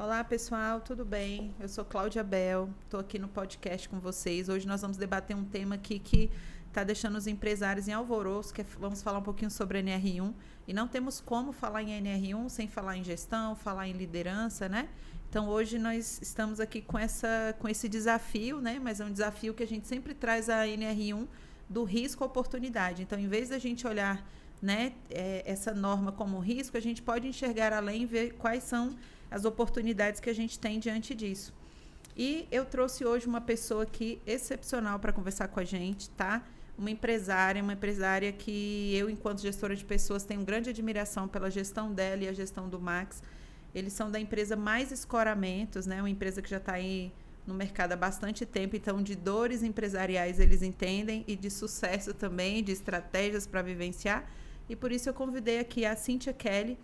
Olá, pessoal, tudo bem? Eu sou Cláudia Bel, estou aqui no podcast com vocês. Hoje nós vamos debater um tema aqui que está deixando os empresários em alvoroço, vamos falar um pouquinho sobre NR1. E não temos como falar em NR1 sem falar em gestão, falar em liderança, né? Então, hoje nós estamos aqui com esse desafio, né? Mas é um desafio que a gente sempre traz a NR1 do risco à oportunidade. Então, em vez da gente olhar, né, essa norma como risco, a gente pode enxergar além e ver quais são as oportunidades que a gente tem diante disso. E eu trouxe hoje uma pessoa aqui excepcional para conversar com a gente, tá? Uma empresária que eu, enquanto gestora de pessoas, tenho grande admiração pela gestão dela e a gestão do Max. Eles são da empresa Mais Escoramentos, né? Uma empresa que já está aí no mercado há bastante tempo, então de dores empresariais eles entendem e de sucesso também, de estratégias para vivenciar. E por isso eu convidei aqui a Cíntia Kelly,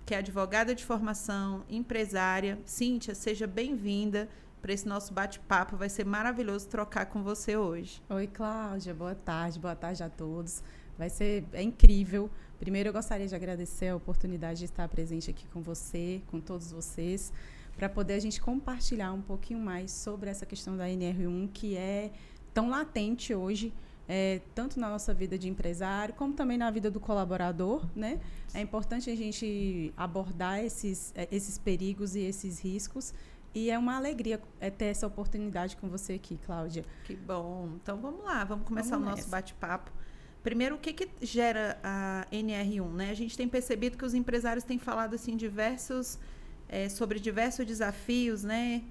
que é advogada de formação, empresária. Cíntia, seja bem-vinda para esse nosso bate-papo. Vai ser maravilhoso trocar com você hoje. Oi, Cláudia. Boa tarde a todos. É incrível. Primeiro, eu gostaria de agradecer a oportunidade de estar presente aqui com você, com todos vocês, para poder a gente compartilhar um pouquinho mais sobre essa questão da NR1, que é tão latente hoje, tanto na nossa vida de empresário, como também na vida do colaborador, né? É importante a gente abordar esses perigos e esses riscos, e é uma alegria ter essa oportunidade com você aqui, Cláudia. Que bom. Então, vamos lá, vamos começar o nosso bate-papo. Primeiro, o que gera a NR1, né? A gente tem percebido que os empresários têm falado assim, sobre diversos desafios, né?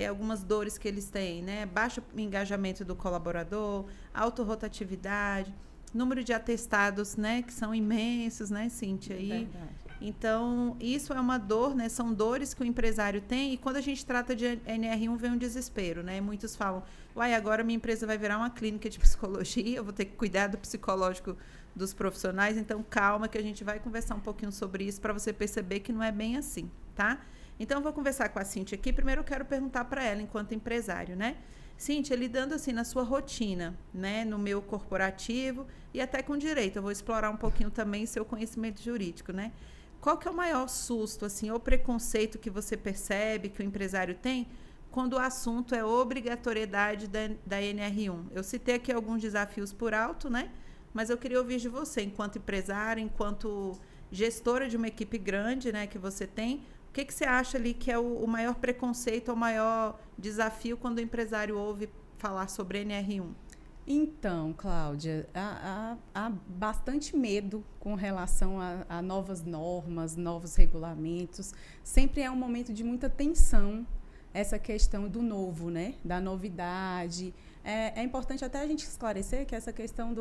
Algumas dores que eles têm, né? Baixo engajamento do colaborador, autorrotatividade, número de atestados, né? Que são imensos, né, Cíntia? Verdade. Então, isso é uma dor, né? São dores que o empresário tem, e quando a gente trata de NR1 vem um desespero, né? Muitos falam, uai, agora minha empresa vai virar uma clínica de psicologia, eu vou ter que cuidar do psicológico dos profissionais, então calma que a gente vai conversar um pouquinho sobre isso para você perceber que não é bem assim, tá? Então, eu vou conversar com a Cíntia aqui. Primeiro, eu quero perguntar para ela, enquanto empresário, né? Cíntia, lidando assim na sua rotina, né? No meu corporativo e até com direito. Eu vou explorar um pouquinho também seu conhecimento jurídico, né? Qual que é o maior susto, assim, ou preconceito que você percebe que o empresário tem quando o assunto é obrigatoriedade da NR1? Eu citei aqui alguns desafios por alto, né? Mas eu queria ouvir de você, enquanto empresária, enquanto gestora de uma equipe grande, né, que você tem. O que você acha ali que é o maior preconceito, o maior desafio quando o empresário ouve falar sobre NR1? Então, Cláudia, há bastante medo com relação a novas normas, novos regulamentos. Sempre é um momento de muita tensão essa questão do novo, né? Da novidade. É importante até a gente esclarecer que essa questão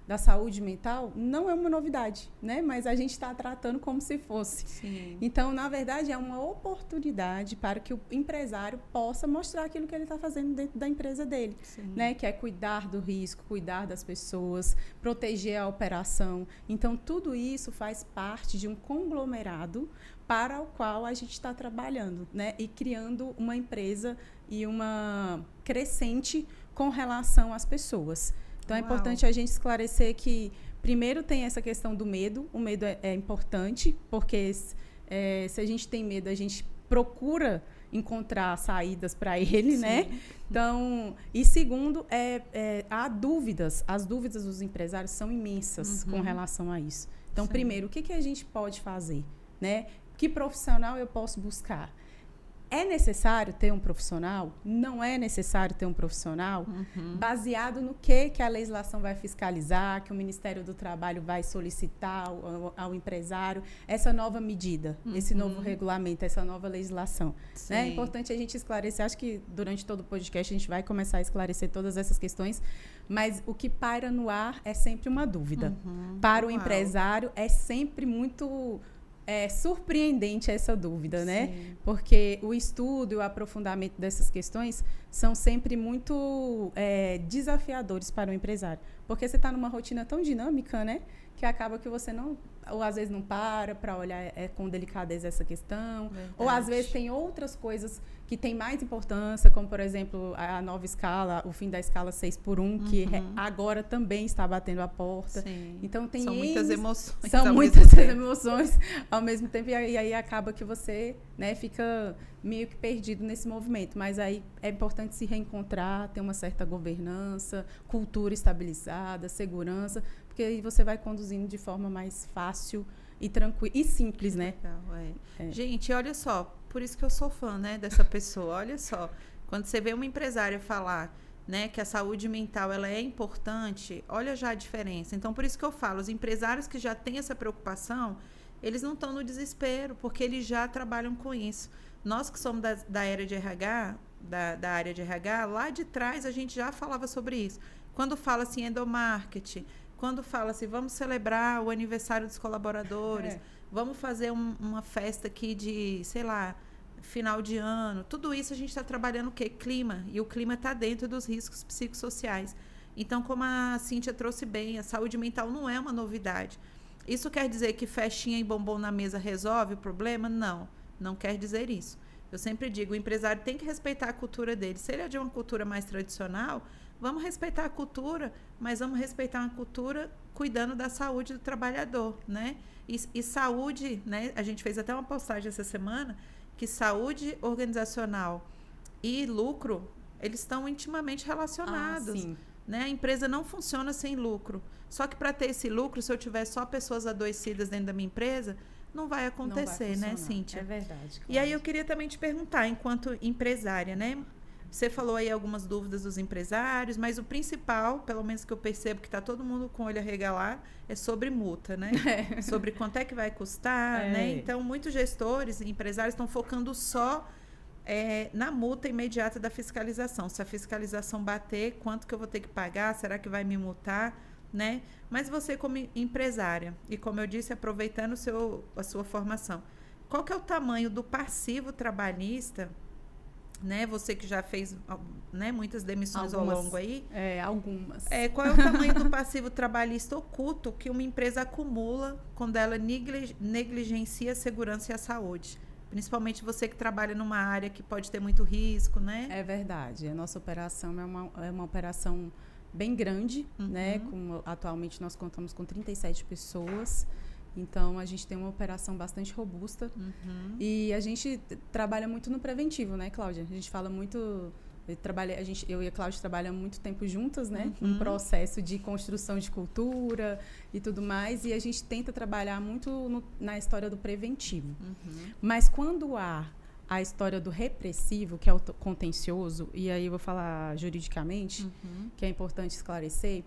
da saúde mental não é uma novidade, né? Mas a gente está tratando como se fosse. Sim. Então, na verdade, é uma oportunidade para que o empresário possa mostrar aquilo que ele está fazendo dentro da empresa dele, né? Que é cuidar do risco, cuidar das pessoas, proteger a operação. Então, tudo isso faz parte de um conglomerado para o qual a gente está trabalhando, né? E criando uma empresa e uma crescente com relação às pessoas. Então, é importante a gente esclarecer que, primeiro, tem essa questão do medo. O medo é importante, porque se a gente tem medo, a gente procura encontrar saídas para ele, sim, né? Então, e segundo, há dúvidas. As dúvidas dos empresários são imensas com relação a isso. Então, sim, primeiro, o que a gente pode fazer, né? Que profissional eu posso buscar? É necessário ter um profissional? Não é necessário ter um profissional? Baseado no que a legislação vai fiscalizar, que o Ministério do Trabalho vai solicitar ao empresário essa nova medida, esse novo regulamento, essa nova legislação. Né? É importante a gente esclarecer, acho que durante todo o podcast a gente vai começar a esclarecer todas essas questões, mas o que paira no ar é sempre uma dúvida. Para o empresário é sempre muito... surpreendente essa dúvida, né? Porque o estudo e o aprofundamento dessas questões são sempre muito desafiadores para o empresário. Porque você está numa rotina tão dinâmica, né? Que acaba que você não, ou às vezes não para olhar com delicadeza essa questão. Verdade. Ou às vezes tem outras coisas que têm mais importância, como por exemplo a nova escala, o fim da escala 6x1, que agora também está batendo a porta. Sim. Então tem São muitas emoções. São muitas emoções ao mesmo tempo, e aí acaba que você, né, fica meio que perdido nesse movimento. Mas aí é importante se reencontrar, ter uma certa governança, cultura estabilizada, segurança, porque aí você vai conduzindo de forma mais fácil e tranquila e simples, né? Legal, Gente, olha só, por isso que eu sou fã, né, dessa pessoa. Olha só, quando você vê uma empresária falar, né, que a saúde mental ela é importante, olha já a diferença. Então, por isso que eu falo, os empresários que já têm essa preocupação, eles não estão no desespero, porque eles já trabalham com isso. Nós que somos da área de RH, da área de RH, lá de trás a gente já falava sobre isso. Quando fala assim, endomarketing, quando fala assim, vamos celebrar o aniversário dos colaboradores, vamos fazer uma festa aqui de, sei lá, final de ano, tudo isso a gente está trabalhando o quê? Clima. E o clima está dentro dos riscos psicossociais. Então, como a Cíntia trouxe bem, a saúde mental não é uma novidade. Isso quer dizer que festinha e bombom na mesa resolve o problema? Não, não quer dizer isso. Eu sempre digo, o empresário tem que respeitar a cultura dele. Se ele é de uma cultura mais tradicional, vamos respeitar a cultura, mas vamos respeitar uma cultura cuidando da saúde do trabalhador, né? E saúde, né? A gente fez até uma postagem essa semana, que saúde organizacional e lucro, eles estão intimamente relacionados. Né? A empresa não funciona sem lucro. Só que para ter esse lucro, se eu tiver só pessoas adoecidas dentro da minha empresa, não vai acontecer, né, Cíntia? É verdade. Claro. E aí eu queria também te perguntar, enquanto empresária, né? Você falou aí algumas dúvidas dos empresários, mas o principal, pelo menos que eu percebo que está todo mundo com o olho a regalar, é sobre multa, né? Sobre quanto é que vai custar, né? Então, muitos gestores e empresários estão focando só na multa imediata da fiscalização. Se a fiscalização bater, quanto que eu vou ter que pagar? Será que vai me multar? Né? Mas você, como empresária, e como eu disse, aproveitando a sua formação, qual que é o tamanho do passivo trabalhista, né? Você que já fez, né, muitas demissões ao longo aí. Algumas. Qual é o tamanho do passivo trabalhista oculto que uma empresa acumula quando ela negligencia a segurança e a saúde? Principalmente você que trabalha numa área que pode ter muito risco, né? É verdade. A nossa operação é uma operação bem grande, né? Atualmente nós contamos com 37 pessoas. Então, a gente tem uma operação bastante robusta. E a gente trabalha muito no preventivo, né, Cláudia? A gente fala muito... Eu e a Cláudia trabalhamos muito tempo juntas, né? Um processo de construção de cultura e tudo mais. E a gente tenta trabalhar muito na história do preventivo. Mas quando há a história do repressivo, que é o contencioso, e aí eu vou falar juridicamente, que é importante esclarecer,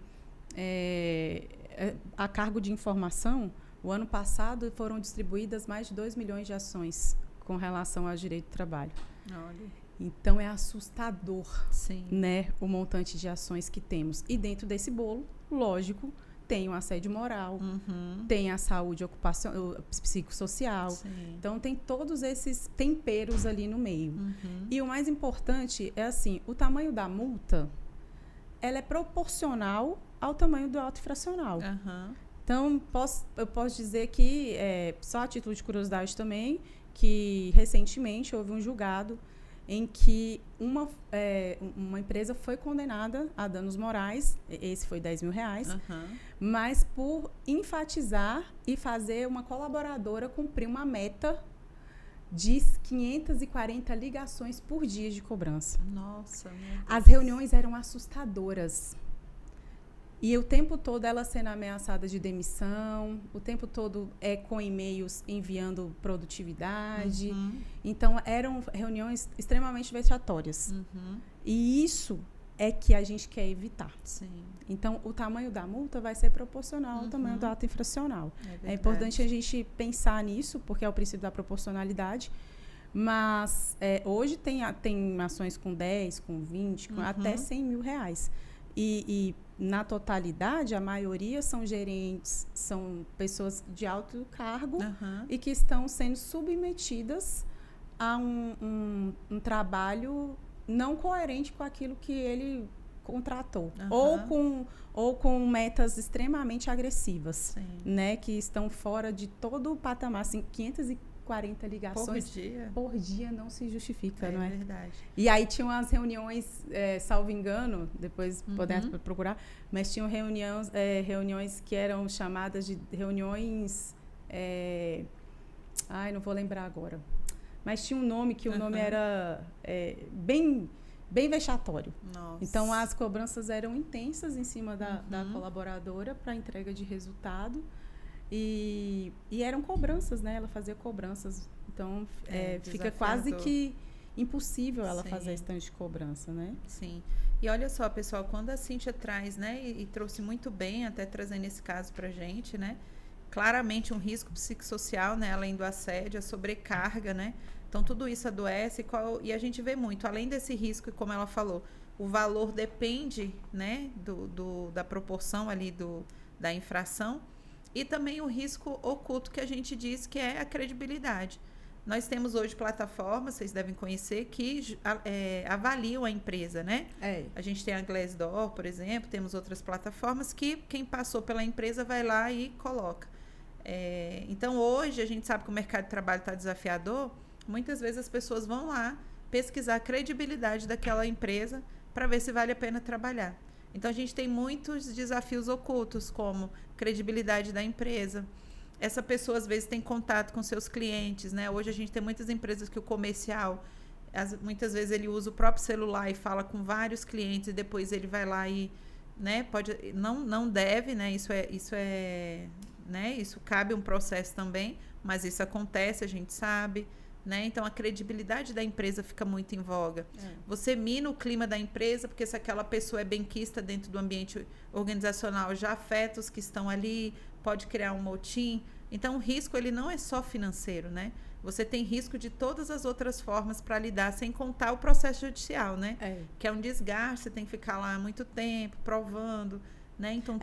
a cargo de informação... O ano passado foram distribuídas mais de 2 milhões de ações com relação ao direito do trabalho. Olha. Então, é assustador, Sim, né, o montante de ações que temos. E dentro desse bolo, lógico, tem o assédio moral, tem a saúde psicossocial. Sim. Então, tem todos esses temperos ali no meio. E o mais importante é assim, o tamanho da multa, ela é proporcional ao tamanho do auto infracional. Então, eu posso dizer que, só a título de curiosidade também, que recentemente houve um julgado em que uma empresa foi condenada a danos morais, esse foi R$10 mil, mas por enfatizar e fazer uma colaboradora cumprir uma meta de 540 ligações por dia de cobrança. Nossa, meu Deus. As reuniões eram assustadoras. E o tempo todo ela sendo ameaçada de demissão, o tempo todo com e-mails enviando produtividade. Então, eram reuniões extremamente vexatórias. E isso é que a gente quer evitar. Sim. Então, o tamanho da multa vai ser proporcional ao tamanho do ato infracional. É importante a gente pensar nisso, porque é o princípio da proporcionalidade. Mas hoje tem ações com 10, com 20, com até R$100 mil. E na totalidade, a maioria são gerentes, são pessoas de alto cargo e que estão sendo submetidas a um trabalho não coerente com aquilo que ele contratou. Ou com metas extremamente agressivas, né? Que estão fora de todo o patamar. Assim, 540 ligações por dia não se justifica, não é? É verdade. E aí tinham as reuniões, salvo engano, depois podemos procurar, mas tinham reuniões que eram chamadas de reuniões... não vou lembrar agora. Mas tinha um nome que o nome era bem vexatório. Nossa. Então, as cobranças eram intensas em cima da colaboradora para entrega de resultado. E eram cobranças, né? Ela fazia cobranças. Então, fica quase que impossível ela fazer esse tanto de cobrança, né? Sim. E olha só, pessoal, quando a Cíntia traz, né? E trouxe muito bem, até trazendo esse caso pra gente, né? Claramente um risco psicossocial, né? Além do assédio, a sobrecarga, né? Então, tudo isso adoece e a gente vê muito. Além desse risco, e como ela falou, o valor depende, né? Da proporção ali da infração. E também o risco oculto que a gente diz que é a credibilidade. Nós temos hoje plataformas, vocês devem conhecer, que avaliam a empresa, né? A gente tem a Glassdoor, por exemplo, temos outras plataformas que quem passou pela empresa vai lá e coloca. Então, hoje, a gente sabe que o mercado de trabalho está desafiador, muitas vezes as pessoas vão lá pesquisar a credibilidade daquela empresa para ver se vale a pena trabalhar. Então, a gente tem muitos desafios ocultos, como credibilidade da empresa. Essa pessoa, às vezes, tem contato com seus clientes, né? Hoje, a gente tem muitas empresas que o comercial, muitas vezes, ele usa o próprio celular e fala com vários clientes e depois ele vai lá e, né? Não deve, né? Isso cabe um processo também, mas isso acontece, a gente sabe. Né? Então, a credibilidade da empresa fica muito em voga. Você mina o clima da empresa, porque se aquela pessoa é benquista dentro do ambiente organizacional, já afeta os que estão ali, pode criar um motim. Então, o risco ele não é só financeiro, né? Você tem risco de todas as outras formas para lidar, sem contar o processo judicial, né? Que é um desgaste, você tem que ficar lá muito tempo, provando, né? Então,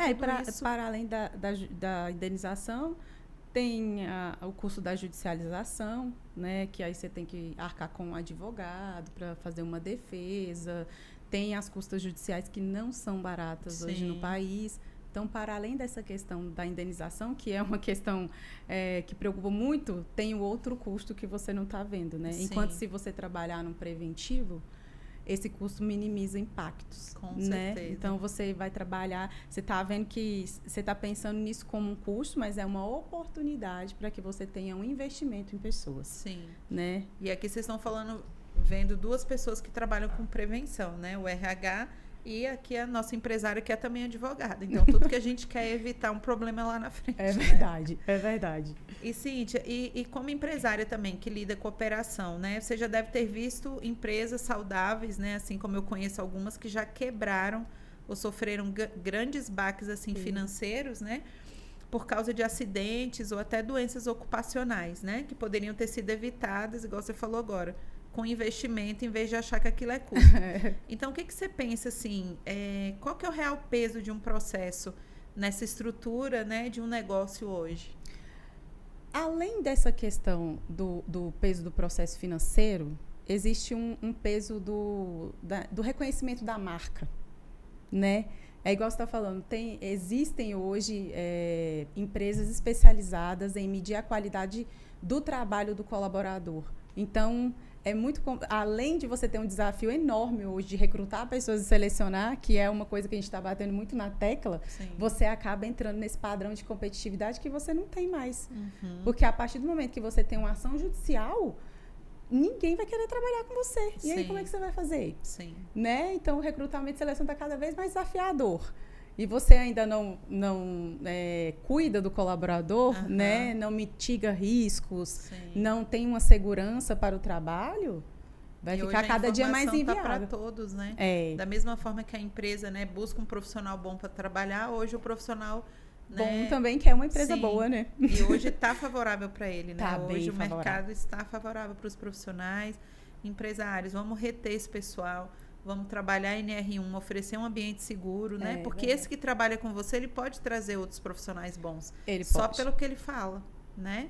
isso... Para além da indenização, tem o custo da judicialização, né, que aí você tem que arcar com um advogado para fazer uma defesa. Tem as custas judiciais que não são baratas hoje no país. Então, para além dessa questão da indenização, que é uma questão que preocupa muito, tem o outro custo que você não está vendo, né? Enquanto se você trabalhar no preventivo, esse custo minimiza impactos. Com né? certeza. Então, você vai trabalhar... Você está vendo que... Você está pensando nisso como um custo, mas é uma oportunidade para que você tenha um investimento em pessoas. Sim. Né? E aqui vocês estão vendo duas pessoas que trabalham com prevenção, né? O RH e aqui a nossa empresária, que é também advogada. Então, tudo que a gente quer é evitar um problema lá na frente. É verdade, né? É verdade. E, Cíntia, e como empresária também, que lida com operação, né? Você já deve ter visto empresas saudáveis, né? Assim como eu conheço algumas que já quebraram ou sofreram grandes baques, assim, financeiros, né? Por causa de acidentes ou até doenças ocupacionais, né? Que poderiam ter sido evitadas, igual você falou agora, com investimento, em vez de achar que aquilo é custo. Então, o que você pensa, assim, qual que é o real peso de um processo nessa estrutura, né, de um negócio hoje? Além dessa questão do peso do processo financeiro, existe um peso do reconhecimento da marca, né? É igual você está falando, existem hoje empresas especializadas em medir a qualidade do trabalho do colaborador. Então, além de você ter um desafio enorme hoje de recrutar pessoas e selecionar, que é uma coisa que a gente está batendo muito na tecla, você acaba entrando nesse padrão de competitividade que você não tem mais. Porque a partir do momento que você tem uma ação judicial, ninguém vai querer trabalhar com você. E aí, como é que você vai fazer? Né? Então, o recrutamento e seleção está cada vez mais desafiador. E você ainda não cuida do colaborador, né? Não mitiga riscos, não tem uma segurança para o trabalho, vai ficar cada dia mais inviável. Tá para todos, né? Da mesma forma que a empresa, né, busca um profissional bom para trabalhar, hoje o profissional bom também quer uma empresa boa, né? E hoje está favorável para ele, né? Tá hoje o favorável. mercado está favorável para os profissionais, empresários. Vamos reter esse pessoal. Vamos trabalhar em NR1, oferecer um ambiente seguro, né? Porque esse que trabalha com você, ele pode trazer outros profissionais bons. Só pelo que ele fala, né?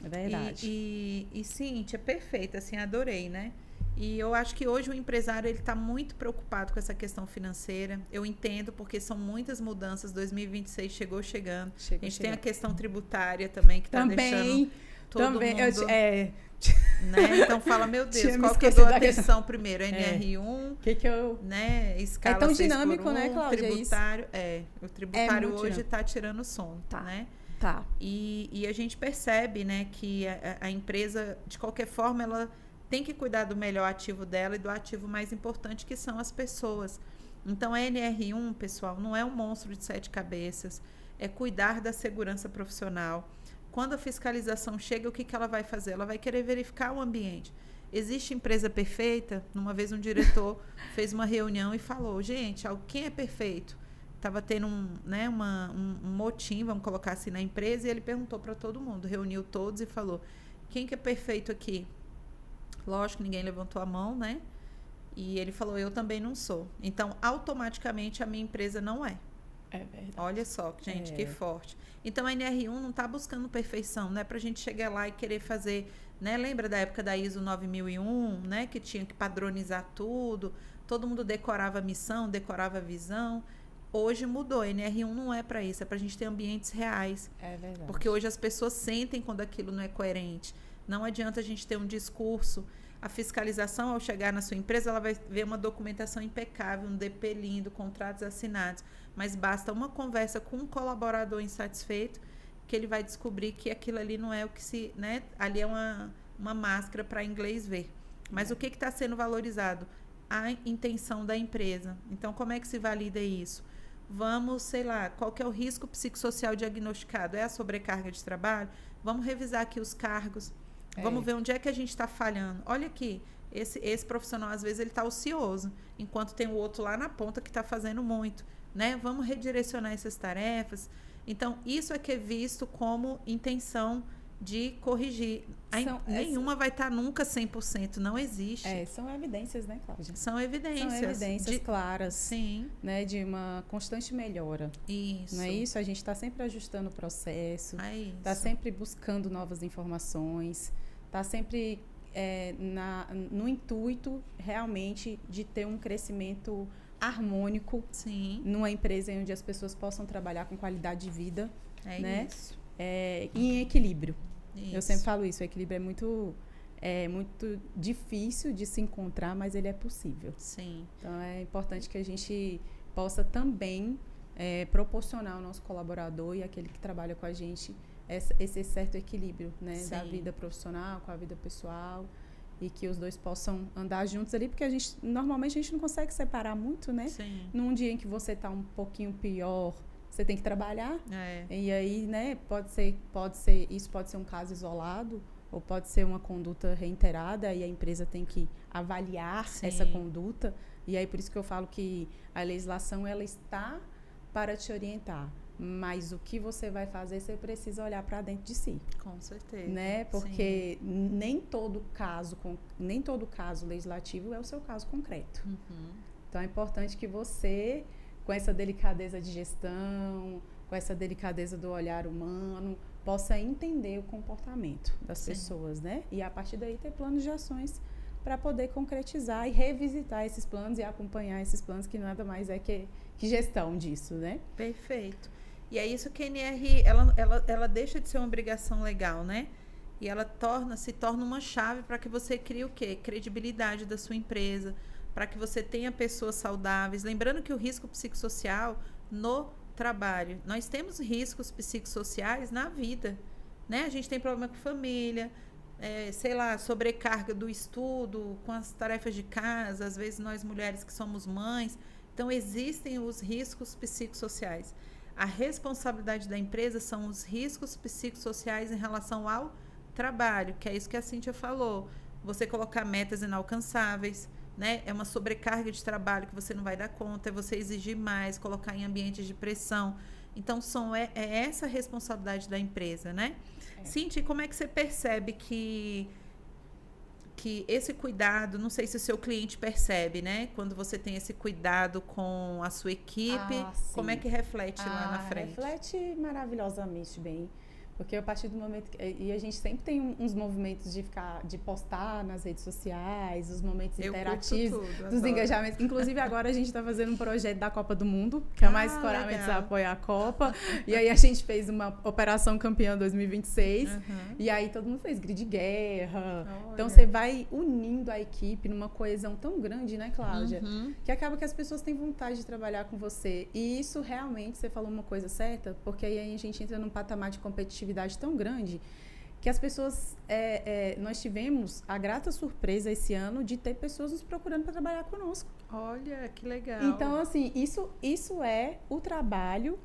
É verdade. E Cíntia, perfeita, assim, adorei, né? E eu acho que hoje o empresário ele está muito preocupado com essa questão financeira. Eu entendo, porque são muitas mudanças. 2026 chegando. A gente tem a questão tributária também, que está deixando todo mundo... Né? Então fala, meu Deus, qual que eu dou atenção primeiro? NR1, né? Escala é tão dinâmico, 6x1, né, Cláudia? Tributário, o tributário hoje está tirando som, né? Tá. E a gente percebe, né, que a empresa, de qualquer forma, ela tem que cuidar do melhor ativo dela e do ativo mais importante, que são as pessoas. Então, a NR1, pessoal, não é um monstro de 7 cabeças, é cuidar da segurança profissional. Quando a fiscalização chega, o que ela vai fazer? Ela vai querer verificar o ambiente. Existe empresa perfeita? Uma vez um diretor fez uma reunião e falou, gente, quem é perfeito? Estava tendo um motim, vamos colocar assim, na empresa, e ele perguntou para todo mundo, reuniu todos e falou, quem que é perfeito aqui? Lógico, ninguém levantou a mão, né? E ele falou, eu também não sou. Então, automaticamente, a minha empresa não é. É verdade. Olha só, gente, que forte. Então, a NR1 não está buscando perfeição, não é para a gente chegar lá e querer fazer, né? Lembra da época da ISO 9001, né? Que tinha que padronizar tudo, todo mundo decorava a missão, decorava a visão. Hoje mudou, a NR1 não é para isso, é para a gente ter ambientes reais. É verdade. Porque hoje as pessoas sentem quando aquilo não é coerente. Não adianta a gente ter um discurso. A fiscalização, ao chegar na sua empresa, ela vai ver uma documentação impecável, um DP lindo, contratos assinados. Mas basta uma conversa com um colaborador insatisfeito que ele vai descobrir que aquilo ali não é o que se... Né? Ali é uma máscara para inglês ver. Mas o que está sendo valorizado? A intenção da empresa. Então, como é que se valida isso? Vamos, sei lá, qual que é o risco psicossocial diagnosticado? É a sobrecarga de trabalho? Vamos revisar aqui os cargos. Vamos ver onde é que a gente está falhando. Olha aqui, esse profissional, às vezes, ele está ocioso, enquanto tem o outro lá na ponta que está fazendo muito. Né? Vamos redirecionar essas tarefas. Então, isso é que é visto como intenção de corrigir. Nenhuma vai estar nunca 100%, não existe. São evidências, né, Cláudia? São evidências. São evidências claras. Sim. Né, de uma constante melhora. Isso. Não é isso? A gente está sempre ajustando o processo, está sempre buscando novas informações, está sempre no intuito, realmente, de ter um crescimento harmônico. Sim. Numa empresa onde as pessoas possam trabalhar com qualidade de vida. Né? Isso. E em equilíbrio. Isso. Eu sempre falo isso, o equilíbrio é muito difícil de se encontrar, mas ele é possível. Sim. Então, é importante que a gente possa também proporcionar ao nosso colaborador e aquele que trabalha com a gente esse certo equilíbrio, né? Da vida profissional com a vida pessoal, e que os dois possam andar juntos ali, porque normalmente a gente não consegue separar muito, né? Sim. Num dia em que você está um pouquinho pior, você tem que trabalhar. E aí, né, isso pode ser um caso isolado, ou pode ser uma conduta reiterada, e a empresa tem que avaliar essa conduta. E aí, por isso que eu falo que a legislação, ela está para te orientar. Mas o que você vai fazer, você precisa olhar para dentro de si. Com certeza. Né? Porque nem todo caso legislativo é o seu caso concreto. Uhum. Então, é importante que você, com essa delicadeza de gestão, com essa delicadeza do olhar humano, possa entender o comportamento das pessoas, né? E, a partir daí, ter planos de ações para poder concretizar e revisitar esses planos e acompanhar esses planos, que nada mais é que gestão disso, né? Perfeito. E é isso que a NR, ela deixa de ser uma obrigação legal, né? E ela se torna uma chave para que você crie o quê? Credibilidade da sua empresa, para que você tenha pessoas saudáveis. Lembrando que o risco psicossocial no trabalho, nós temos riscos psicossociais na vida, né? A gente tem problema com família, sobrecarga do estudo, com as tarefas de casa, às vezes nós mulheres que somos mães. Então, existem os riscos psicossociais. A responsabilidade da empresa são os riscos psicossociais em relação ao trabalho, que é isso que a Cíntia falou. Você colocar metas inalcançáveis, né? É uma sobrecarga de trabalho que você não vai dar conta, é você exigir mais, colocar em ambientes de pressão. Então, é essa a responsabilidade da empresa, né? Cíntia, como é que você percebe que esse cuidado, não sei se o seu cliente percebe, né? Quando você tem esse cuidado com a sua equipe, como é que reflete lá na frente? Reflete maravilhosamente bem, Porque a partir do momento e a gente sempre tem uns movimentos de postar nas redes sociais, os momentos interativos, dos engajamentos. Inclusive agora a gente está fazendo um projeto da Copa do Mundo, que é mais Escoramentos apoia a Copa. E aí a gente fez uma Operação Campeã 2026. E aí todo mundo fez grid de guerra. Olha. Então você vai unindo a equipe numa coesão tão grande, né, Cláudia? Que acaba que as pessoas têm vontade de trabalhar com você. E isso realmente, você falou uma coisa certa, porque aí a gente entra num patamar de competitividade tão grande que as pessoas, nós tivemos a grata surpresa esse ano de ter pessoas nos procurando para trabalhar conosco. Olha, que legal. Então, assim, isso é o trabalho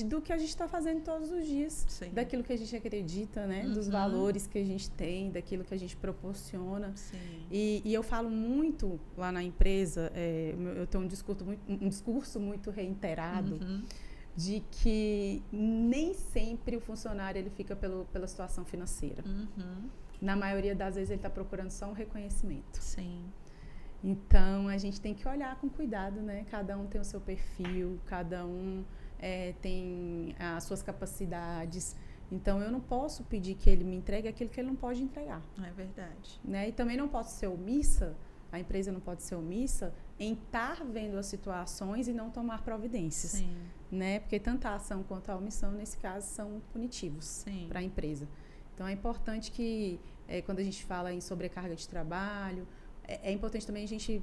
do que a gente está fazendo todos os dias. Sim. Daquilo que a gente acredita, né? Dos valores que a gente tem, daquilo que a gente proporciona. Sim. E eu falo muito lá na empresa, eu tenho um discurso muito reiterado, de que nem sempre o funcionário ele fica pela situação financeira. Na maioria das vezes ele está procurando só um reconhecimento. Sim. Então a gente tem que olhar com cuidado, né? Cada um tem o seu perfil, cada um tem as suas capacidades. Então eu não posso pedir que ele me entregue aquilo que ele não pode entregar. É verdade. Né? E também não posso ser omissa. A empresa não pode ser omissa em estar vendo as situações e não tomar providências. Sim. Né? Porque tanto a ação quanto a omissão, nesse caso, são punitivos para a empresa. Então, é importante que, quando a gente fala em sobrecarga de trabalho, é importante também a gente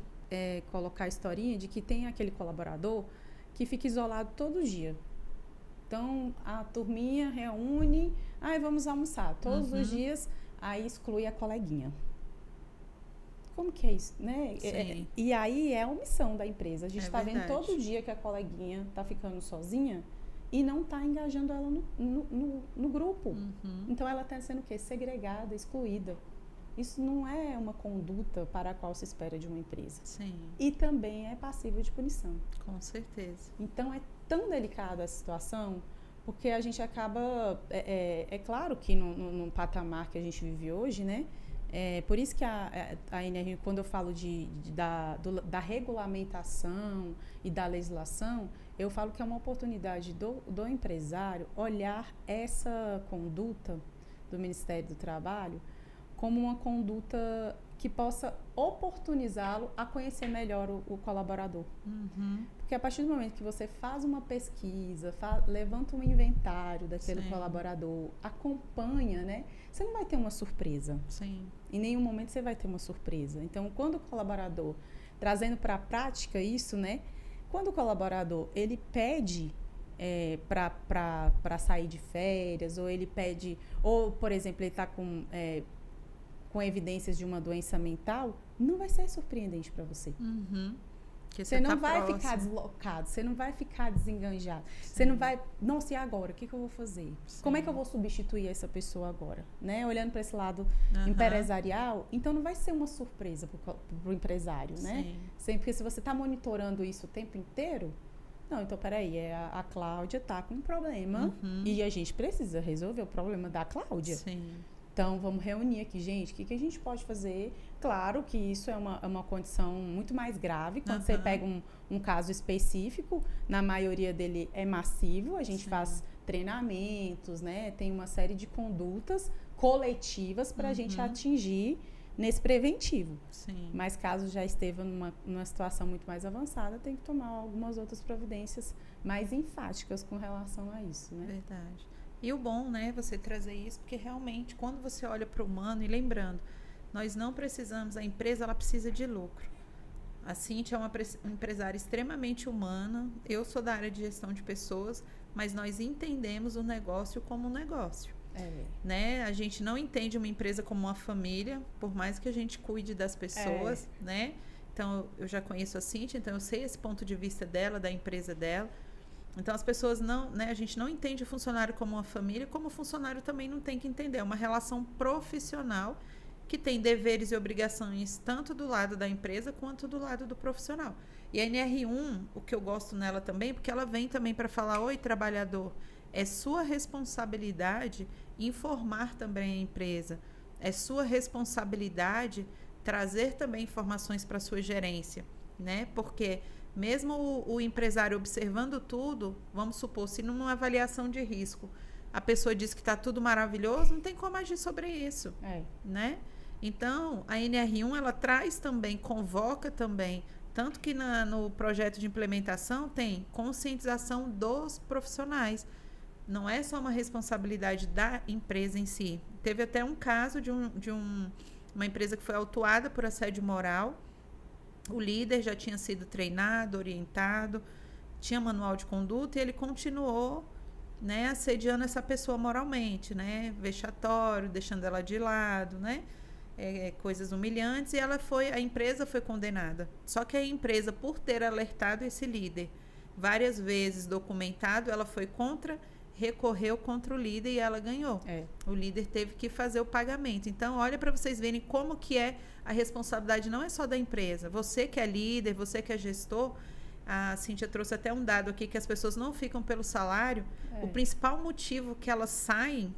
colocar a historinha de que tem aquele colaborador que fica isolado todo dia. Então, a turminha reúne, vamos almoçar. Todos os dias, aí exclui a coleguinha. Como que é isso, né? E aí é a omissão da empresa. A gente está vendo todo dia que a coleguinha está ficando sozinha e não está engajando ela no grupo. Então, ela está sendo o quê? Segregada, excluída. Isso não é uma conduta para a qual se espera de uma empresa. Sim. E também é passível de punição. Com certeza. Então, é tão delicada a situação, porque a gente acaba... É claro que no patamar que a gente vive hoje, né? Por isso que a NR, quando eu falo da regulamentação e da legislação, eu falo que é uma oportunidade do empresário olhar essa conduta do Ministério do Trabalho como uma conduta que possa oportunizá-lo a conhecer melhor o colaborador. Porque a partir do momento que você faz uma pesquisa, levanta um inventário daquele colaborador, acompanha, né? Você não vai ter uma surpresa. Sim. Em nenhum momento você vai ter uma surpresa. Então, quando o colaborador, trazendo para a prática isso, né? Quando o colaborador, ele pede para sair de férias, ou ele pede, ou, por exemplo, ele está com evidências de uma doença mental, não vai ser surpreendente para você. Você não vai ficar deslocado, você não vai ficar desenganjado. Sim. Você não vai, nossa, e agora? O que eu vou fazer? Sim. Como é que eu vou substituir essa pessoa agora? Né? Olhando para esse lado empresarial, então não vai ser uma surpresa para o empresário, né? Sim. Porque se você está monitorando isso o tempo inteiro, não, então peraí, a Cláudia está com um problema e a gente precisa resolver o problema da Cláudia. Sim. Então, vamos reunir aqui, gente, o que a gente pode fazer? Claro que isso é uma condição muito mais grave, quando você pega um caso específico, na maioria dele é massivo, a gente faz treinamentos, né? Tem uma série de condutas coletivas para a gente atingir nesse preventivo. Sim. Mas caso já esteja numa situação muito mais avançada, tem que tomar algumas outras providências mais enfáticas com relação a isso, né? Verdade. E o bom, né, você trazer isso, porque realmente, quando você olha para o humano, e lembrando, nós não precisamos, a empresa, ela precisa de lucro. A Cíntia é uma empresária extremamente humana, eu sou da área de gestão de pessoas, mas nós entendemos o negócio como um negócio. Né? A gente não entende uma empresa como uma família, por mais que a gente cuide das pessoas, né? Então, eu já conheço a Cíntia, então eu sei esse ponto de vista dela, da empresa dela. Então, as pessoas não, né, a gente não entende o funcionário como uma família, como o funcionário também não tem que entender. É uma relação profissional que tem deveres e obrigações tanto do lado da empresa quanto do lado do profissional. E a NR1, o que eu gosto nela também, porque ela vem também para falar, oi, trabalhador, é sua responsabilidade informar também a empresa. É sua responsabilidade trazer também informações para a sua gerência, né? Porque mesmo o empresário observando tudo, vamos supor, se numa avaliação de risco a pessoa diz que está tudo maravilhoso, não tem como agir sobre isso, né? Então, a NR1, ela traz também, convoca também, tanto que no projeto de implementação tem conscientização dos profissionais. Não é só uma responsabilidade da empresa em si. Teve até um caso de uma empresa que foi autuada por assédio moral. O líder já tinha sido treinado, orientado, tinha manual de conduta e ele continuou, né, assediando essa pessoa moralmente, né, vexatório, deixando ela de lado, né, coisas humilhantes, e a empresa foi condenada. Só que a empresa, por ter alertado esse líder várias vezes, documentado, ela foi recorreu contra o líder e ela ganhou. O líder teve que fazer o pagamento. Então, olha para vocês verem como que a responsabilidade não é só da empresa. Você que é líder, você que é gestor, a Cíntia trouxe até um dado aqui que as pessoas não ficam pelo salário. O principal motivo que elas saem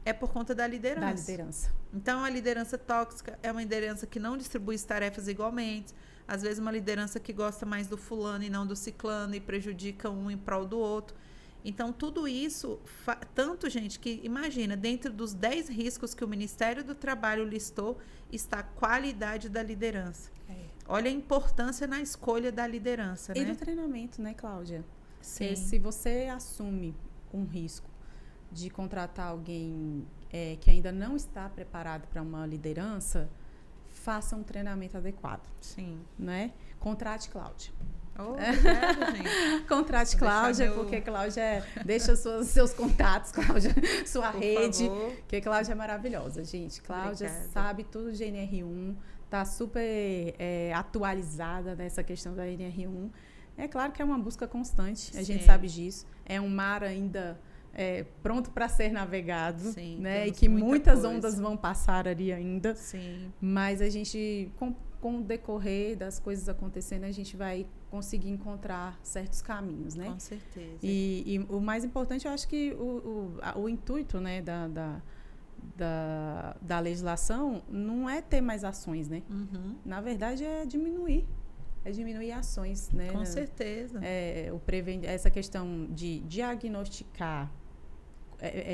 é por conta da liderança. Então, a liderança tóxica é uma liderança que não distribui as tarefas igualmente. Às vezes, uma liderança que gosta mais do fulano e não do ciclano e prejudica um em prol do outro. Então, tudo isso, tanto, gente, que imagina, dentro dos 10 riscos que o Ministério do Trabalho listou, está a qualidade da liderança. Olha a importância na escolha da liderança, e né? do treinamento, né, Cláudia? Sim. Porque se você assume um risco de contratar alguém que ainda não está preparado para uma liderança, faça um treinamento adequado. Sim. Né? Contrate Cláudia. Obrigada, gente. Contrate Cláudia, porque Cláudia deixa seus contatos, Cláudia, sua Por rede, favor. porque Cláudia é maravilhosa, gente. Cláudia sabe tudo de NR1, tá super atualizada nessa questão da NR1. É claro que é uma busca constante, a gente sabe disso. É um mar ainda pronto para ser navegado, Sim, né? E que muitas ondas vão passar ali ainda. Sim. Mas a gente, com o decorrer das coisas acontecendo, a gente vai conseguir encontrar certos caminhos, né? Com certeza. E o mais importante, eu acho que o intuito, né, da legislação não é ter mais ações, né? Na verdade, é diminuir ações, né? Com certeza. Essa questão de diagnosticar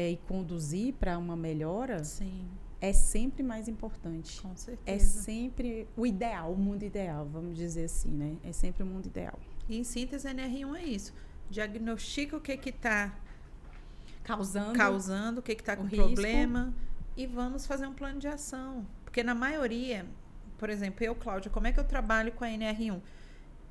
e conduzir para uma melhora. Sim. É sempre mais importante. Com certeza. É sempre o ideal, o mundo ideal, vamos dizer assim, né? É sempre o mundo ideal. E em síntese, a NR1 é isso. Diagnostica o que está causando, o que está com problema, e vamos fazer um plano de ação. Porque na maioria, por exemplo, eu, Cláudia, como é que eu trabalho com a NR1?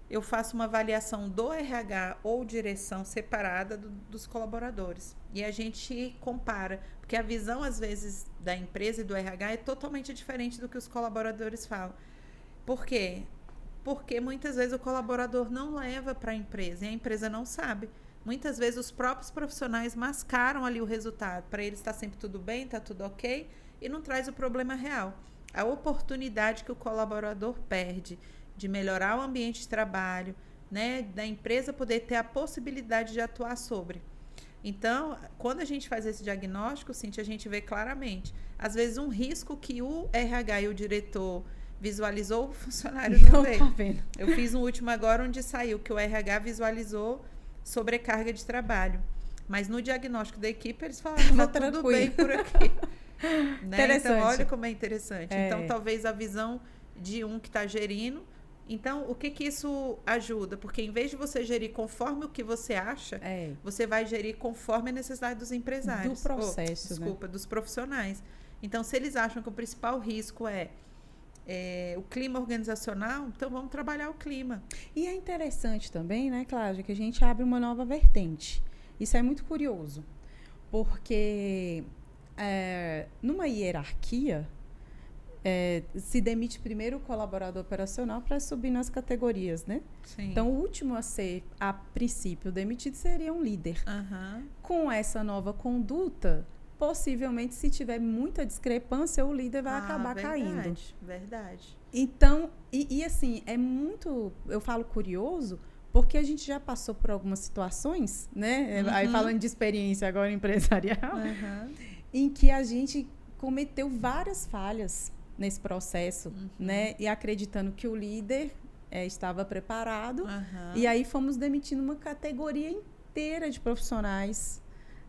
Eu faço uma avaliação do RH ou direção separada dos colaboradores. E a gente compara. Porque a visão, às vezes, da empresa e do RH é totalmente diferente do que os colaboradores falam. Por quê? Porque muitas vezes o colaborador não leva para a empresa e a empresa não sabe. Muitas vezes os próprios profissionais mascaram ali o resultado. Para eles está sempre tudo bem, está tudo ok, e não traz o problema real. A oportunidade que o colaborador perde de melhorar o ambiente de trabalho, né, da empresa poder ter a possibilidade de atuar sobre. Então, quando a gente faz esse diagnóstico, Cíntia, a gente vê claramente. Às vezes, um risco que o RH e o diretor visualizou, o funcionário não vê. Tá vendo. Eu fiz um último agora onde saiu que o RH visualizou sobrecarga de trabalho. Mas no diagnóstico da equipe, eles falaram, tá tudo bem por aqui. Né? Então, olha como é interessante. Então, talvez a visão de um que está gerindo. Então, o que isso ajuda? Porque em vez de você gerir conforme o que você acha, você vai gerir conforme a necessidade dos empresários. Do processo, dos profissionais. Então, se eles acham que o principal risco é o clima organizacional, então vamos trabalhar o clima. E é interessante também, né, Cláudia, que a gente abre uma nova vertente. Isso é muito curioso, porque numa hierarquia, se demite primeiro o colaborador operacional para subir nas categorias, né? Sim. Então, o último a ser, a princípio, demitido seria um líder. Com essa nova conduta, possivelmente, se tiver muita discrepância, o líder vai acabar caindo. Verdade. Então, e assim, é muito, eu falo curioso, porque a gente já passou por algumas situações, né? Aí falando de experiência agora empresarial, em que a gente cometeu várias falhas nesse processo, né? E acreditando que o líder estava preparado. E aí fomos demitindo uma categoria inteira de profissionais,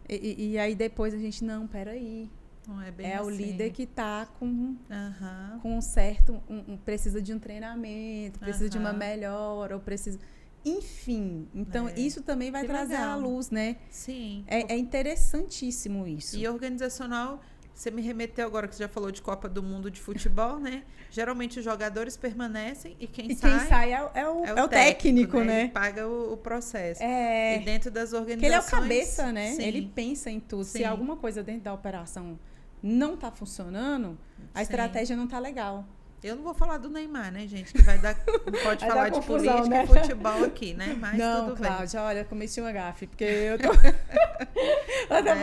E aí depois a gente, não, peraí. Não é bem É assim. o líder que está com Aham. um certo... precisa de um treinamento, precisa de uma Aham. melhora, ou precisa... Enfim, então isso também vai Que trazer à legal. luz, né? Sim. É interessantíssimo isso. E organizacional, você me remeteu agora que você já falou de Copa do Mundo de futebol, né? Geralmente os jogadores permanecem e quem sai é o técnico, né? Ele paga o processo. É, E dentro das organizações... que ele é o cabeça, né? Sim. Ele pensa em tudo. Sim. Se alguma coisa dentro da operação não está funcionando, a Sim. estratégia não está legal. Eu não vou falar do Neymar, né, gente? Que vai dar... Não pode Vai falar dar de confusão, política né? e futebol aqui, né? Mas Não, tudo Cláudia, olha, cometi uma gafe, porque eu tô... É.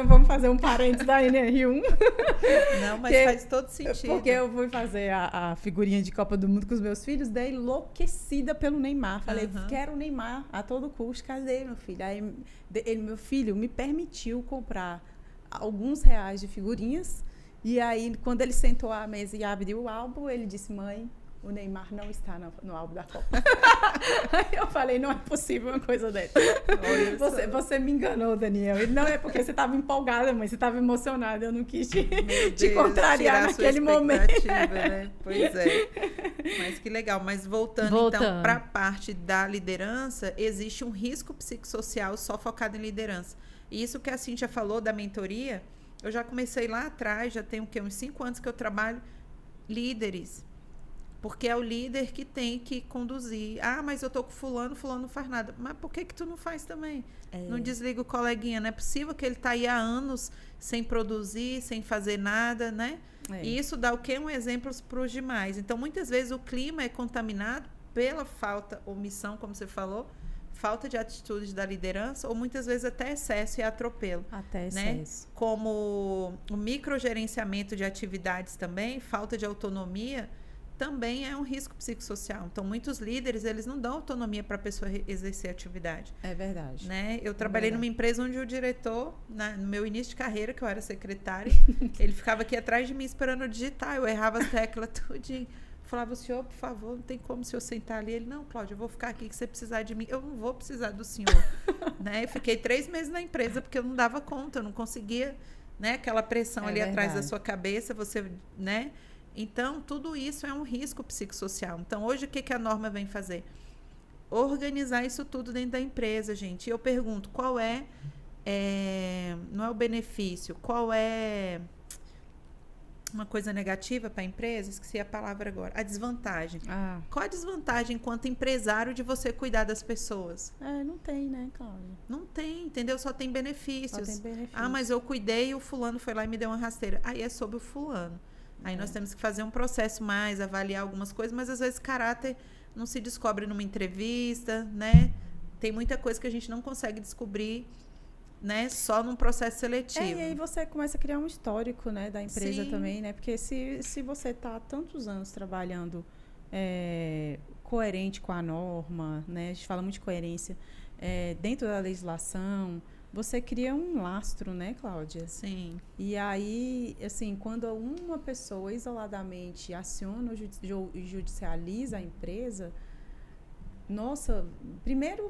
Vamos fazer um parênteses da NR1. bem. Não, mas Porque- faz todo sentido. Porque eu fui fazer a figurinha de Copa do Mundo com os meus filhos, daí enlouquecida pelo Neymar. Falei, Aham. quero o Neymar a todo custo. Cadê, meu filho? Aí meu filho me permitiu comprar alguns reais de figurinhas. E aí, quando ele sentou à mesa e abriu o álbum, ele disse, mãe, o Neymar não está no álbum da Copa. Aí eu falei, não é possível uma coisa dessa. Olha só. Você me enganou, Daniel. Ele, não é porque você estava empolgada, mãe, você estava emocionada. Eu não quis te Meu Deus, contrariar tirar a sua naquele momento. expectativa, né? Pois é. Mas que legal. Mas voltando. Então, para a parte da liderança, existe um risco psicossocial só focado em liderança. E isso que a Cíntia falou da mentoria, eu já comecei lá atrás, já tem uns 5 anos que eu trabalho líderes. Porque é o líder que tem que conduzir. Ah, mas eu tô com fulano não faz nada. Mas por que tu não faz também? Não desliga o coleguinha. Não é possível que ele tá aí há anos sem produzir, sem fazer nada, né? E isso dá o quê? Um exemplo para os demais. Então, muitas vezes o clima é contaminado pela falta, omissão, como você falou, falta de atitude da liderança, ou muitas vezes até excesso e atropelo. Até Né? excesso. Como o microgerenciamento de atividades também, falta de autonomia, também é um risco psicossocial. Então, muitos líderes, eles não dão autonomia para a pessoa exercer a atividade. É verdade. Né? Eu trabalhei numa empresa onde o diretor, no meu início de carreira, que eu era secretária, ele ficava aqui atrás de mim esperando eu digitar. Eu errava as teclas tudinho. Falava, senhor, por favor, não tem como o senhor sentar ali. Ele, não, Cláudia, eu vou ficar aqui que você precisar de mim. Eu não vou precisar do senhor. Né? Eu fiquei 3 meses na empresa porque eu não dava conta, eu não conseguia, né? Aquela pressão ali atrás da sua cabeça, você, né? Então, tudo isso é um risco psicossocial. Então, hoje, o que a norma vem fazer? Organizar isso tudo dentro da empresa, gente. E eu pergunto, qual não é o benefício, qual é uma coisa negativa para a empresa? Esqueci a palavra agora. A desvantagem. Qual a desvantagem enquanto empresário de você cuidar das pessoas? Não tem, né, Cláudia? Não tem, entendeu? Só tem benefícios. Só tem benefícios. Ah, mas eu cuidei e o fulano foi lá e me deu uma rasteira. Aí é sobre o fulano. Aí nós temos que fazer um processo mais, avaliar algumas coisas, mas às vezes caráter não se descobre numa entrevista, né? Tem muita coisa que a gente não consegue descobrir, né? Só num processo seletivo. E aí você começa a criar um histórico, né, da empresa. Sim. Também, né? Porque se você está há tantos anos trabalhando coerente com a norma, né? A gente fala muito de coerência, dentro da legislação, você cria um lastro, né, Cláudia? Sim. E aí, assim, quando uma pessoa isoladamente aciona ou judicializa a empresa, nossa, primeiro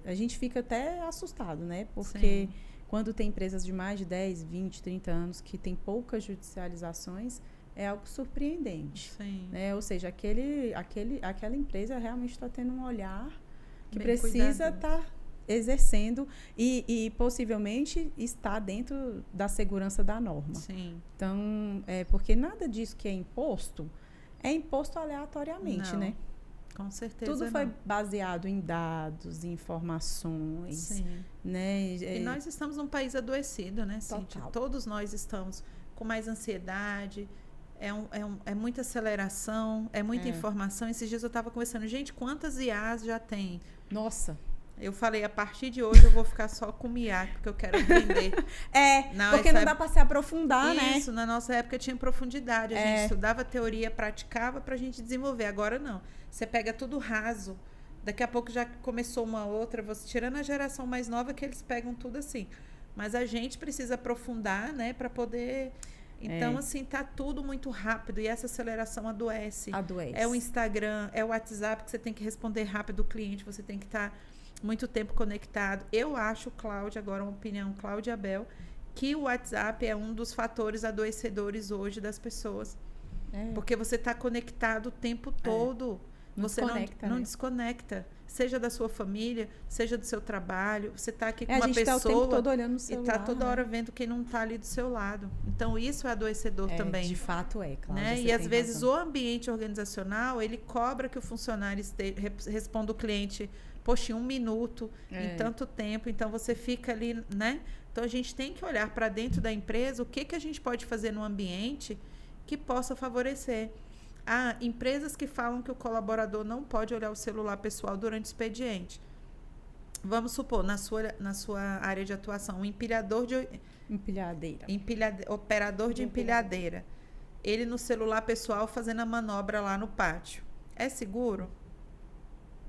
a gente fica até assustado, né? Porque quando tem empresas de mais de 10, 20, 30 anos que tem poucas judicializações, é algo surpreendente. Sim. Né? Ou seja, aquela empresa realmente está tendo um olhar que bem precisa estar exercendo e possivelmente está dentro da segurança da norma. Sim. Então, porque nada disso que é imposto aleatoriamente, não, né? Com certeza. Tudo foi baseado em dados, em informações. Sim. Né? E nós estamos num país adoecido, né, Cíntia? Total. Todos nós estamos com mais ansiedade, é muita aceleração, é muita informação. Esses dias eu estava conversando, gente, quantas IAs já tem? Nossa! Eu falei, a partir de hoje eu vou ficar só com MIA, porque eu quero aprender. Porque não dá para se aprofundar, né? Isso, na nossa época tinha profundidade. A gente estudava teoria, praticava pra gente desenvolver. Agora não. Você pega tudo raso. Daqui a pouco já começou uma outra. Você tirando a geração mais nova, que eles pegam tudo assim. Mas a gente precisa aprofundar, né? Pra poder... Então, assim, tá tudo muito rápido. E essa aceleração adoece. Adoece. É o Instagram, é o WhatsApp, que você tem que responder rápido o cliente. Você tem que estar... muito tempo conectado. Eu acho, Cláudia, agora uma opinião, Cláudia Abel, que o WhatsApp é um dos fatores adoecedores hoje das pessoas. Porque você está conectado o tempo todo. Não você desconecta, não né? desconecta. Seja da sua família, seja do seu trabalho. Você está aqui com A uma gente pessoa tá o tempo todo olhando no e celular. está toda hora vendo quem não está ali do seu lado. Então, isso é adoecedor também. De fato é, Cláudia, Né? você E às tem vezes razão. o ambiente organizacional, ele cobra que o funcionário responda o cliente, poxa, em 1 minuto, em tanto tempo. Então, você fica ali, né? Então, a gente tem que olhar para dentro da empresa o que a gente pode fazer no ambiente que possa favorecer. Há empresas que falam que o colaborador não pode olhar o celular pessoal durante o expediente. Vamos supor, na sua área de atuação, um empilhador de... Empilhadeira. Operador de empilhadeira. Ele no celular pessoal fazendo a manobra lá no pátio. É seguro?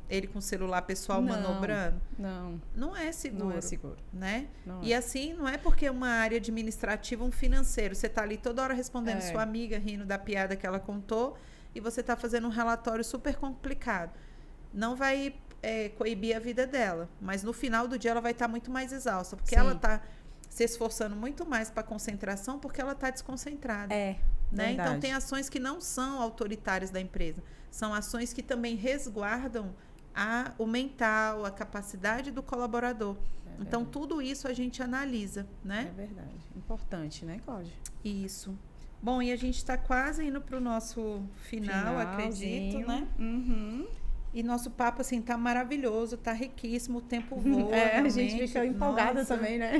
Ele com o celular pessoal manobrando? Não. Não é seguro. Não é seguro. Né? Não e é. assim, não é porque é uma área administrativa, um financeiro. Você está ali toda hora respondendo sua amiga, rindo da piada que ela contou, e você está fazendo um relatório super complicado. Não vai coibir a vida dela, mas no final do dia ela vai estar muito mais exausta, porque ela está se esforçando muito mais para a concentração, porque ela está desconcentrada. Né? Então, tem ações que não são autoritárias da empresa. São ações que também resguardam o mental, a capacidade do colaborador. Então, tudo isso a gente analisa, né? É verdade. Importante, né, Cláudia? Isso. Bom, e a gente está quase indo para o nosso final, acredito, né? Uhum. E nosso papo, assim, tá maravilhoso, tá riquíssimo, o tempo voa. A gente fica empolgada. Nossa, também, né?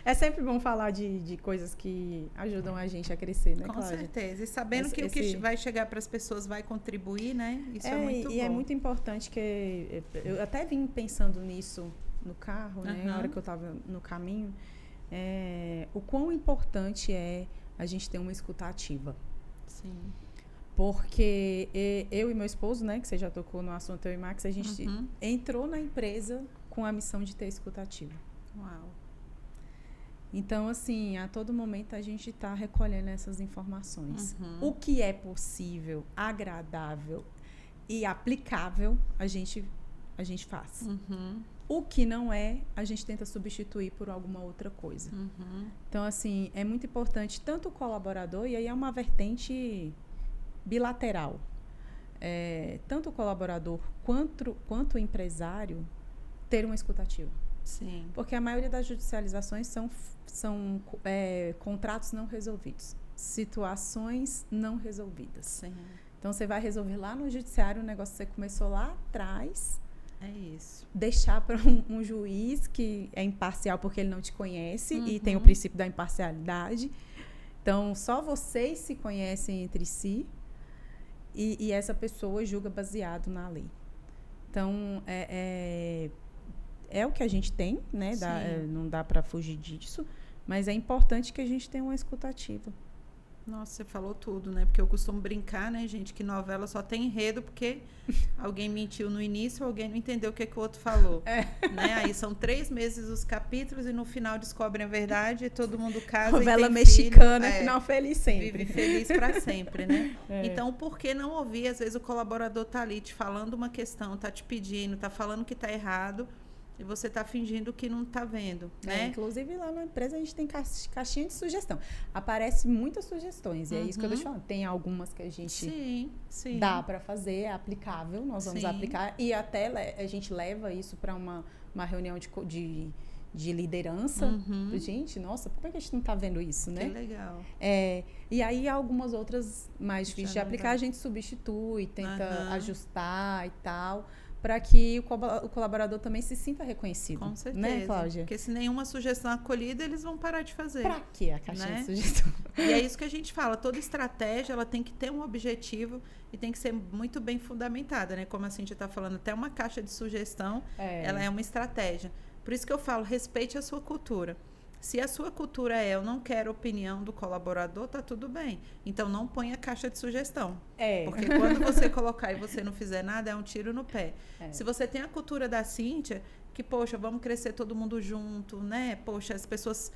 É sempre bom falar de coisas que ajudam a gente a crescer, né, Cláudia? Com certeza. E sabendo que o que vai chegar para as pessoas vai contribuir, né? Isso é muito bom. E é muito importante que... Eu até vim pensando nisso no carro, né? Na hora que eu estava no caminho. O quão importante é a gente ter uma escuta ativa. Sim. Porque eu e meu esposo, né, que você já tocou no assunto, eu e Max, a gente entrou na empresa com a missão de ter escuta ativa. Uau. Então, assim, a todo momento a gente está recolhendo essas informações. O que é possível, agradável e aplicável, a gente faz. O que não é, a gente tenta substituir por alguma outra coisa. Então, assim, é muito importante tanto o colaborador, e aí é uma vertente bilateral. Tanto o colaborador quanto o empresário ter uma escuta ativa. Sim. Porque a maioria das judicializações são contratos não resolvidos, situações não resolvidas. Sim. Então, você vai resolver lá no judiciário o negócio que você começou lá atrás. É isso. Deixar para um juiz que é imparcial porque ele não te conhece e tem o princípio da imparcialidade. Então, só vocês se conhecem entre si e essa pessoa julga baseado na lei. Então, é o que a gente tem, né? Não dá para fugir disso, mas é importante que a gente tenha uma escuta ativa. Nossa, você falou tudo, né? Porque eu costumo brincar, né, gente, que novela só tem enredo porque alguém mentiu no início, alguém não entendeu o que o outro falou. Né? Aí são 3 meses os capítulos e no final descobrem a verdade e todo mundo casa. Novela e tem mexicana, filho, final feliz sempre. Vive feliz para sempre, né? Então, por que não ouvir? Às vezes o colaborador tá ali te falando uma questão, tá te pedindo, tá falando que tá errado. E você está fingindo que não está vendo, né? Inclusive, lá na empresa, a gente tem caixinha de sugestão. Aparecem muitas sugestões. E é isso que eu estou te falando. Tem algumas que a gente dá para fazer, é aplicável. Nós vamos aplicar. E até a gente leva isso para uma reunião de liderança. Gente, nossa, por que a gente não está vendo isso, né? Que legal. E aí, algumas outras mais difíceis de aplicar, a gente substitui, tenta ajustar e tal, para que o colaborador também se sinta reconhecido. Com certeza. Né, Cláudia? Porque se nenhuma sugestão acolhida, eles vão parar de fazer. Para que a caixinha de sugestão? E é isso que a gente fala. Toda estratégia, ela tem que ter um objetivo e tem que ser muito bem fundamentada, né? Como a Cíntia está falando, até uma caixa de sugestão, ela é uma estratégia. Por isso que eu falo, respeite a sua cultura. Se a sua cultura eu não quero opinião do colaborador, tá tudo bem. Então, não ponha caixa de sugestão. Porque quando você colocar e você não fizer nada, é um tiro no pé. Se você tem a cultura da Cíntia, que, poxa, vamos crescer todo mundo junto, né? Poxa, as pessoas...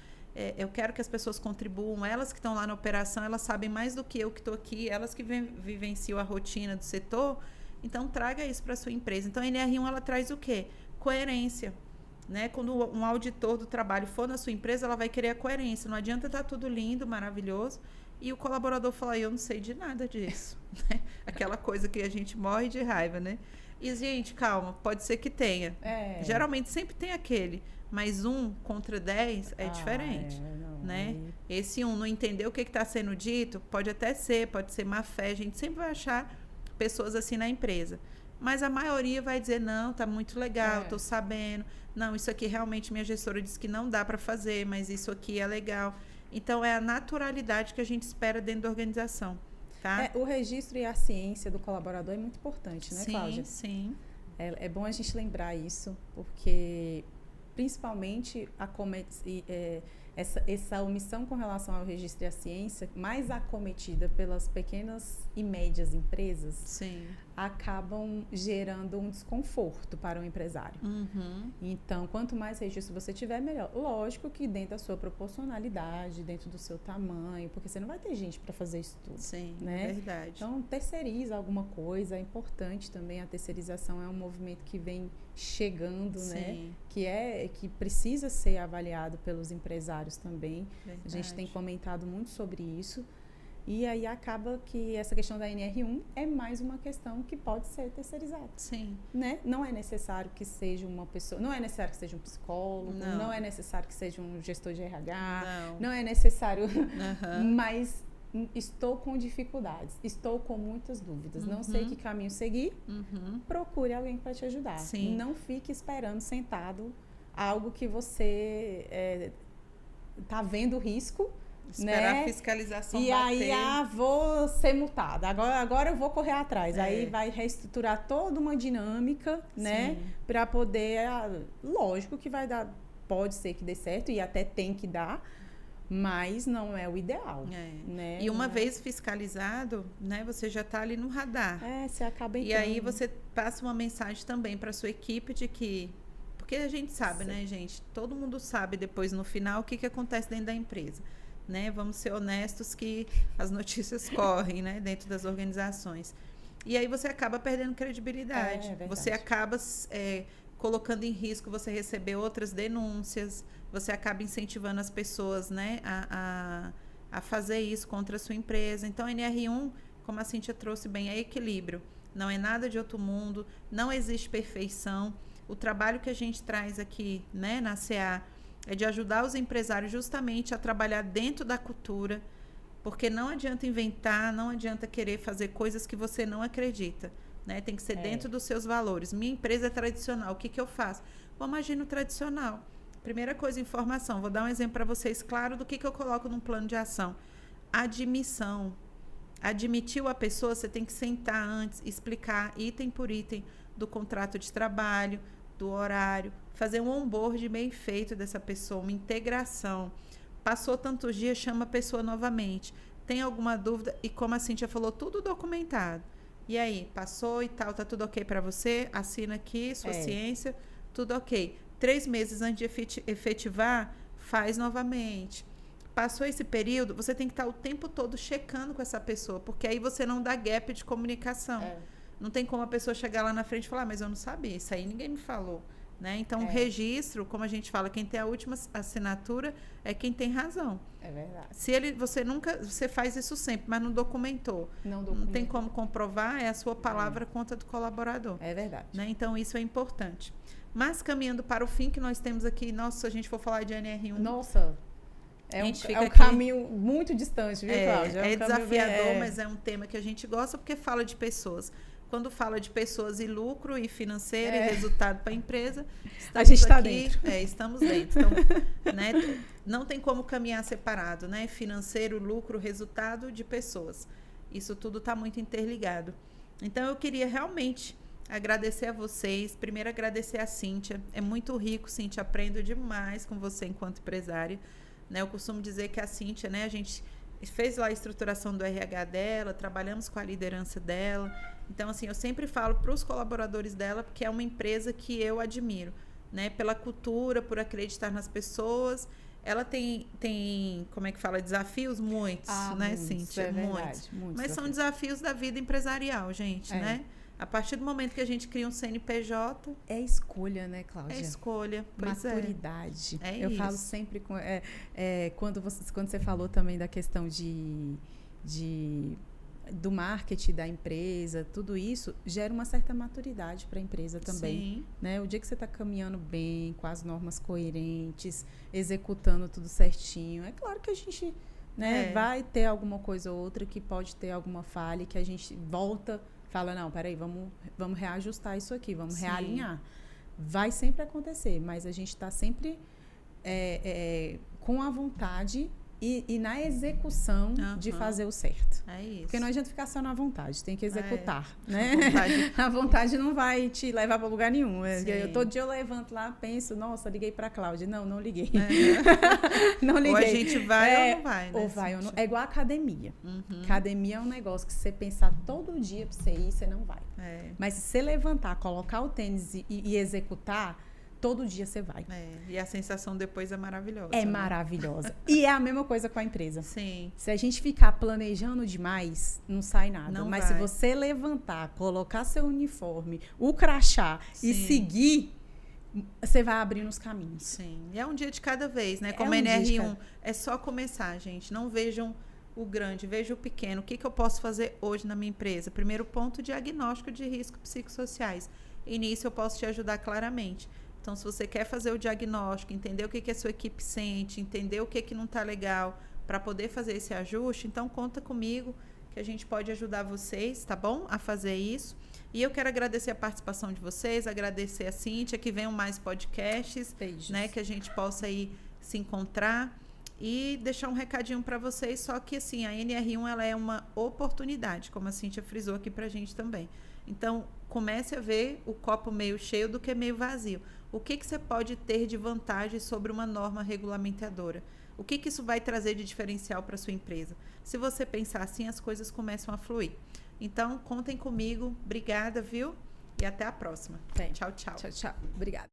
eu quero que as pessoas contribuam. Elas que estão lá na operação, elas sabem mais do que eu que estou aqui. Elas que vivenciam a rotina do setor. Então, traga isso para a sua empresa. Então, a NR1, ela traz o quê? coerência. Né? Quando um auditor do trabalho for na sua empresa, ela vai querer a coerência. Não adianta estar tudo lindo, maravilhoso, e o colaborador falar, eu não sei de nada disso. Né? Aquela coisa que a gente morre de raiva, né? E, gente, calma, pode ser que tenha. Geralmente sempre tem aquele, mas 1 contra 10 é diferente. Né? Esse 1 não entendeu o que está sendo dito, pode ser má fé, a gente sempre vai achar pessoas assim na empresa. Mas a maioria vai dizer, não, tá muito legal, tô sabendo. Não, isso aqui realmente minha gestora disse que não dá para fazer, mas isso aqui é legal. Então, é a naturalidade que a gente espera dentro da organização. Tá? O registro e a ciência do colaborador é muito importante, né, Cláudia? Sim. É bom a gente lembrar isso, porque principalmente essa omissão com relação ao registro e à ciência, mais acometida pelas pequenas e médias empresas, Sim. acabam gerando um desconforto para o empresário. Então, quanto mais registro você tiver, melhor. Lógico que dentro da sua proporcionalidade, dentro do seu tamanho, porque você não vai ter gente para fazer isso tudo. Sim, né? É verdade. Então, terceiriza alguma coisa, é importante também. A terceirização é um movimento que vem chegando, né? Que precisa ser avaliado pelos empresários também. Verdade. A gente tem comentado muito sobre isso. E aí acaba que essa questão da NR1 é mais uma questão que pode ser terceirizada. Sim. Né? Não é necessário que seja uma pessoa, não é necessário que seja um psicólogo, não é necessário que seja um gestor de RH, não é necessário, mas estou com dificuldades, estou com muitas dúvidas, não sei que caminho seguir, procure alguém para te ajudar. Sim. Não fique esperando sentado algo que você está vendo risco. Esperar a fiscalização e bater. aí, vou ser multada. Agora eu vou correr atrás. Aí vai reestruturar toda uma dinâmica, né? Para poder... Lógico que vai dar... Pode ser que dê certo e até tem que dar, mas não é o ideal. Né? E uma vez fiscalizado, né? Você já está ali no radar. Você acaba entrando. E aí você passa uma mensagem também para sua equipe de que... Porque a gente sabe, né, gente? Todo mundo sabe depois, no final, o que acontece dentro da empresa. Né? Vamos ser honestos que as notícias correm, né? Dentro das organizações. E aí você acaba perdendo credibilidade. Você acaba colocando em risco você receber outras denúncias, você acaba incentivando as pessoas, né? a fazer isso contra a sua empresa. Então, a NR1, como a Cíntia trouxe bem, é equilíbrio. Não é nada de outro mundo, não existe perfeição. O trabalho que a gente traz aqui, né, na CA, é de ajudar os empresários justamente a trabalhar dentro da cultura, porque não adianta inventar, não adianta querer fazer coisas que você não acredita, né? Tem que ser dentro dos seus valores. Minha empresa é tradicional, o que eu faço? Vamos agir no tradicional. Primeira coisa, informação. Vou dar um exemplo para vocês, claro, do que eu coloco num plano de ação. Admissão. Admitiu a pessoa, você tem que sentar antes, explicar item por item do contrato de trabalho, do horário, fazer um onboard bem feito dessa pessoa, uma integração. Passou tantos dias, chama a pessoa novamente. Tem alguma dúvida? E como a Cíntia falou, tudo documentado. E aí, passou e tal, tá tudo ok para você? Assina aqui, sua ciência, tudo ok. 3 meses antes de efetivar, faz novamente. Passou esse período, você tem que estar o tempo todo checando com essa pessoa, porque aí você não dá gap de comunicação. Não tem como a pessoa chegar lá na frente e falar, mas eu não sabia, isso aí ninguém me falou. Né? Então, o registro, como a gente fala, quem tem a última assinatura é quem tem razão. É verdade. Você faz isso sempre, mas não documentou. Não tem como comprovar, é a sua palavra conta do colaborador. É verdade. Né? Então, isso é importante. Mas, caminhando para o fim, que nós temos aqui, se a gente for falar de NR1... Nossa, é um caminho muito distante, viu, Cláudia? É desafiador, mas é um tema que a gente gosta porque fala de pessoas. Quando fala de pessoas e lucro e financeiro e resultado para a empresa, a gente está dentro. Estamos dentro. Então, né, não tem como caminhar separado, né? Financeiro, lucro, resultado de pessoas. Isso tudo está muito interligado. Então, eu queria realmente agradecer a vocês. Primeiro, agradecer a Cíntia. É muito rico, Cíntia. Aprendo demais com você enquanto empresária. Né? Eu costumo dizer que a Cíntia, né, a gente fez lá a estruturação do RH dela, trabalhamos com a liderança dela. Então, assim, eu sempre falo para os colaboradores dela, porque é uma empresa que eu admiro, né? Pela cultura, por acreditar nas pessoas. Ela tem como é que fala? Desafios muitos, né, Cíntia? É verdade, muitos. Mas são desafios da vida empresarial, gente, né? A partir do momento que a gente cria um CNPJ... É escolha, né, Cláudia? É escolha, pois maturidade. É Eu isso. falo sempre... quando você falou também da questão do marketing da empresa, tudo isso gera uma certa maturidade para a empresa também. Sim. Né? O dia que você está caminhando bem, com as normas coerentes, executando tudo certinho, é claro que a gente vai ter alguma coisa ou outra que pode ter alguma falha, que a gente volta, fala, não, peraí, vamos reajustar isso aqui, vamos realinhar. Vai sempre acontecer, mas a gente está sempre com a vontade e na execução de fazer o certo. É isso. Porque não adianta ficar só na vontade, tem que executar, né? A vontade não vai te levar para lugar nenhum. Todo dia eu levanto lá, penso, nossa, liguei para a Cláudia. Não liguei. Não liguei. Ou a gente vai ou não vai, né? Ou vai ou não. É igual a academia. Academia é um negócio que se você pensar todo dia para você ir, você não vai. Mas se você levantar, colocar o tênis e executar, todo dia você vai. E a sensação depois é maravilhosa. É maravilhosa. E é a mesma coisa com a empresa. Sim. Se a gente ficar planejando demais, não sai nada. Não Mas vai. se você levantar, colocar seu uniforme, o crachá e seguir, você vai abrindo os caminhos. Sim. E é um dia de cada vez, né? Como um NR1, é só começar, gente. Não vejam o grande, vejam o pequeno. O que eu posso fazer hoje na minha empresa? Primeiro ponto, diagnóstico de riscos psicossociais. E nisso eu posso te ajudar claramente. Então, se você quer fazer o diagnóstico, entender o que a sua equipe sente, entender o que não está legal, para poder fazer esse ajuste, então conta comigo que a gente pode ajudar vocês, tá bom? A fazer isso. E eu quero agradecer a participação de vocês, agradecer a Cíntia, que venham mais podcasts, né? Que a gente possa aí se encontrar e deixar um recadinho para vocês, só que assim, a NR1 ela é uma oportunidade, como a Cíntia frisou aqui pra gente também. Então, comece a ver o copo meio cheio do que meio vazio. O que você pode ter de vantagem sobre uma norma regulamentadora? O que isso vai trazer de diferencial para a sua empresa? Se você pensar assim, as coisas começam a fluir. Então, contem comigo. Obrigada, viu? E até a próxima. Bem, tchau, tchau. Tchau, tchau. Obrigada.